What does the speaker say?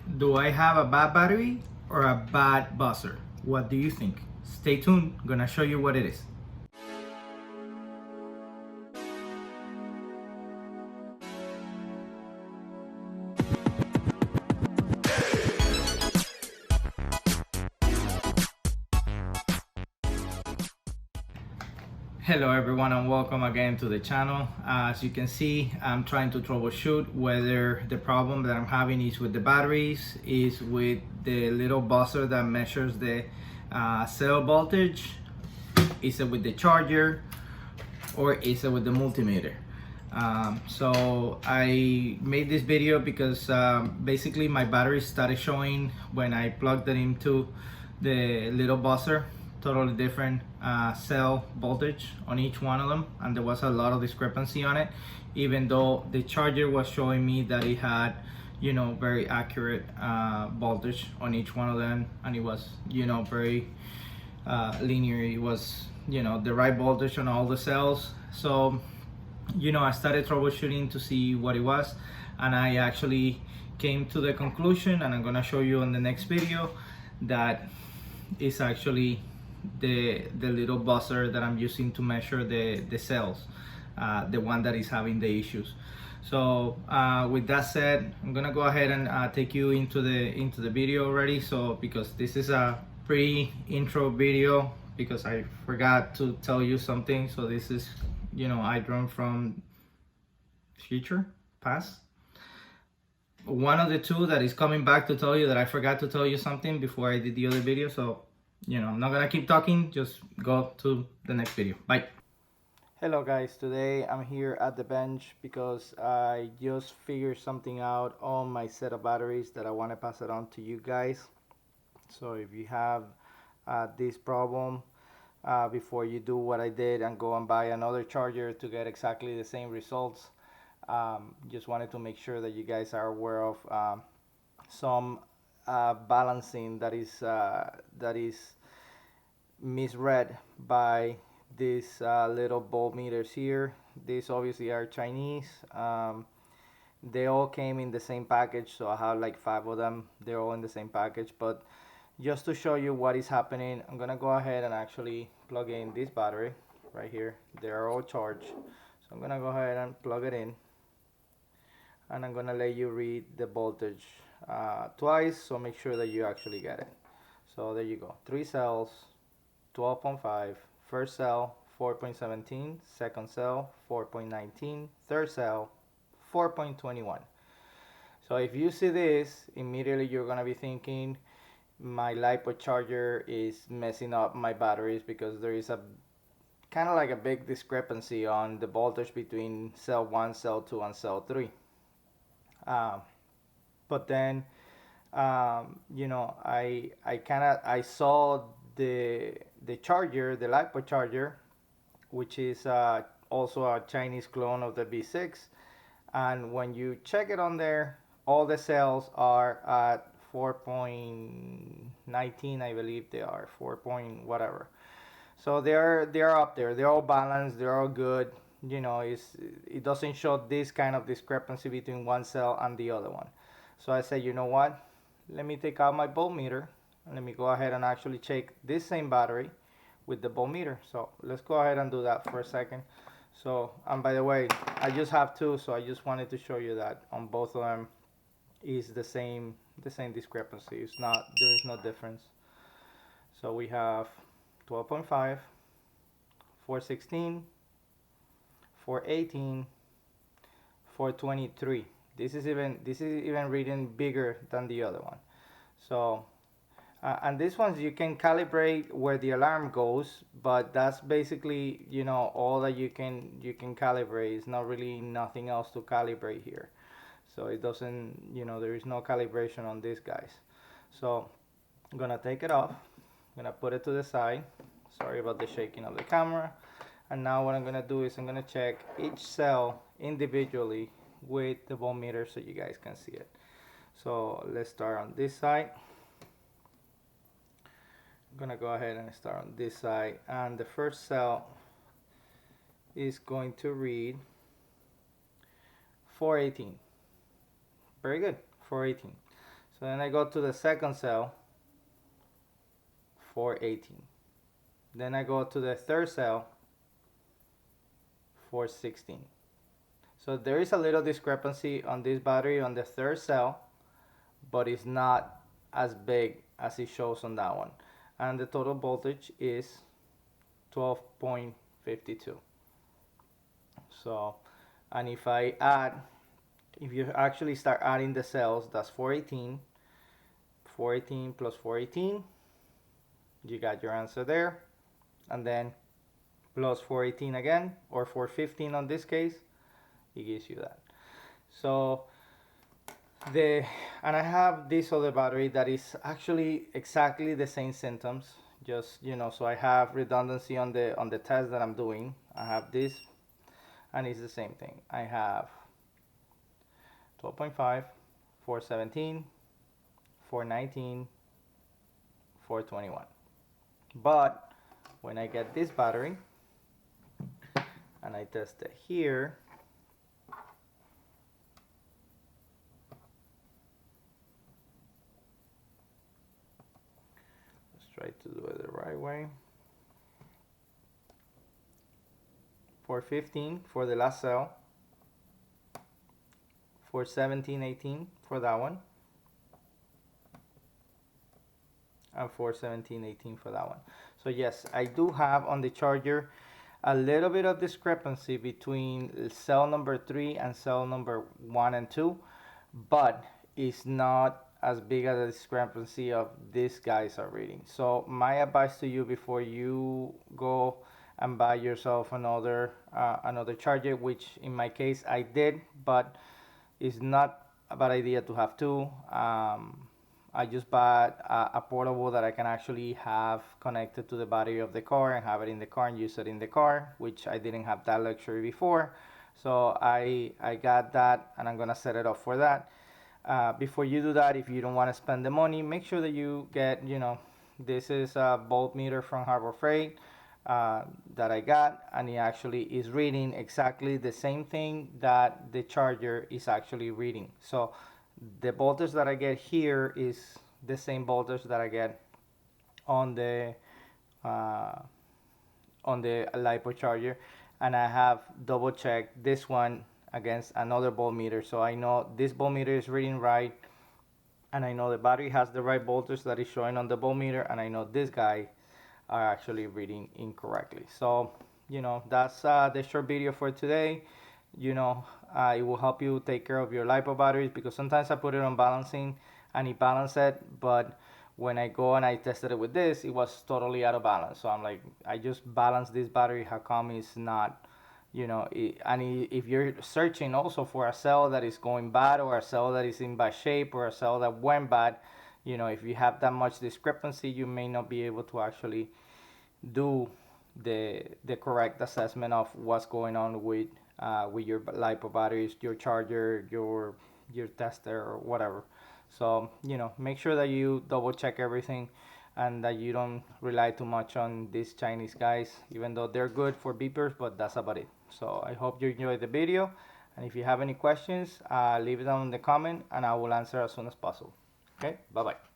Do I have a bad battery or a bad buzzer? What do you think? Stay tuned, I'm gonna show you what it is. Hello everyone and welcome again to the channel. As you can see, I'm trying to troubleshoot whether the problem that I'm having is with the batteries, is with the little buzzer that measures the cell voltage, is it with the charger, or is it with the multimeter. So I made this video because basically my battery started showing when I plugged it into the little buzzer totally different cell voltage on each one of them, and there was a lot of discrepancy on it, even though the charger was showing me that it had, you know, very accurate voltage on each one of them, and it was, you know, very linear. It was, you know, the right voltage on all the cells. So, you know, I started troubleshooting to see what it was, and I actually came to the conclusion, and I'm gonna show you in the next video, that it's actually the little buzzer that I'm using to measure the cells, the one that is having the issues. So with that said, I'm gonna go ahead and take you into the video already. So because this is a pre-intro video, because I forgot to tell you something. So this is, you know, I drawn from future, past, one of the two that is coming back to tell you that I forgot to tell you something before I did the other video. So, you know, I'm not gonna keep talking, just go to the next video. Bye. Hello guys, today I'm here at the bench because I just figured something out on my set of batteries that I want to pass it on to you guys. So if you have this problem, before you do what I did and go and buy another charger to get exactly the same results, just wanted to make sure that you guys are aware of some balancing that is misread by these little voltmeters here. These obviously are Chinese. They all came in the same package, so I have like 5 of them. They're all in the same package, but just to show you what is happening, I'm gonna go ahead and actually plug in this battery right here. They are all charged, so I'm gonna go ahead and plug it in, and I'm gonna let you read the voltage twice, so make sure that you actually get it. So there you go, 3 cells, 12.5, first cell 4.17, second cell 4.19, third cell 4.21. So if you see this, immediately you're gonna be thinking my LiPo charger is messing up my batteries, because there is a kind of like a big discrepancy on the voltage between cell 1, cell 2, and cell 3. But then you know, I saw the charger, the LiPo charger, which is also a Chinese clone of the V6, and when you check it on there, all the cells are at 4.19, I believe they are 4 point whatever. So they're up there. They're all balanced. They're all good. You know, it doesn't show this kind of discrepancy between one cell and the other one. So I said, you know what? Let me take out my voltmeter and let me go ahead and actually check this same battery with the voltmeter. So let's go ahead and do that for a second. So, and by the way, I just have 2, so I just wanted to show you that on both of them is the same discrepancy. It's not, there is no difference. So we have 12.5, 416, 418, 423. This is even reading bigger than the other one. So and these ones you can calibrate where the alarm goes, but that's basically, you know, all that you can calibrate. It's not really nothing else to calibrate here. So it doesn't, you know, there is no calibration on these guys. So I'm gonna take it off. I'm gonna put it to the side. Sorry about the shaking of the camera. And now what I'm gonna do is I'm gonna check each cell individually with the voltmeter so you guys can see it. So let's start on this side. I'm gonna go ahead and start on this side, and the first cell is going to read 418. Very good, 418. So then I go to the second cell, 418. Then I go to the third cell, 416. So there is a little discrepancy on this battery on the third cell, but it's not as big as it shows on that one. And the total voltage is 12.52. So, and if I add, if you actually start adding the cells, that's 418. 418 plus 418, you got your answer there. And then plus 418 again, or 415 on this case, it gives you that. So and I have this other battery that is actually exactly the same symptoms, just so I have redundancy on the test that I'm doing. I have this, and it's the same thing. I have 12.5, 417, 419, 421. But when I get this battery and I test it here, let's try to do it the right way. 415 for the last cell, 417, 18 for that one, and 417, 18 for that one. So yes, I do have on the charger a little bit of discrepancy between cell number 3 and cell number 1 and 2, but it's not as big as the discrepancy of these guys are reading. So my advice to you before you go and buy yourself another charger, which in my case I did, but it's not a bad idea to have two. I just bought a portable that I can actually have connected to the battery of the car and have it in the car and use it in the car, which I didn't have that luxury before. So I got that, and I'm gonna set it up for that. Before you do that, if you don't want to spend the money, make sure that you get, this is a voltmeter from Harbor Freight that I got, and it actually is reading exactly the same thing that the charger is actually reading. So the voltage that I get here is the same voltage that I get on the LiPo charger, and I have double checked this one against another voltmeter, so I know this voltmeter is reading right, and I know the battery has the right voltage that is showing on the voltmeter, and I know this guy are actually reading incorrectly. So that's the short video for today. It will help you take care of your LiPo batteries, because sometimes I put it on balancing and it balanced it, but when I go and I tested it with this, it was totally out of balance. So I'm like, I just balanced this battery, how come it's not, if you're searching also for a cell that is going bad, or a cell that is in bad shape, or a cell that went bad, if you have that much discrepancy, you may not be able to actually do the correct assessment of what's going on with your LiPo batteries, your charger, your tester, or whatever. So make sure that you double check everything, and that you don't rely too much on these Chinese guys, even though they're good for beepers, but that's about it. So I hope you enjoyed the video, and if you have any questions, leave it down in the comment and I will answer as soon as possible. Okay, bye bye.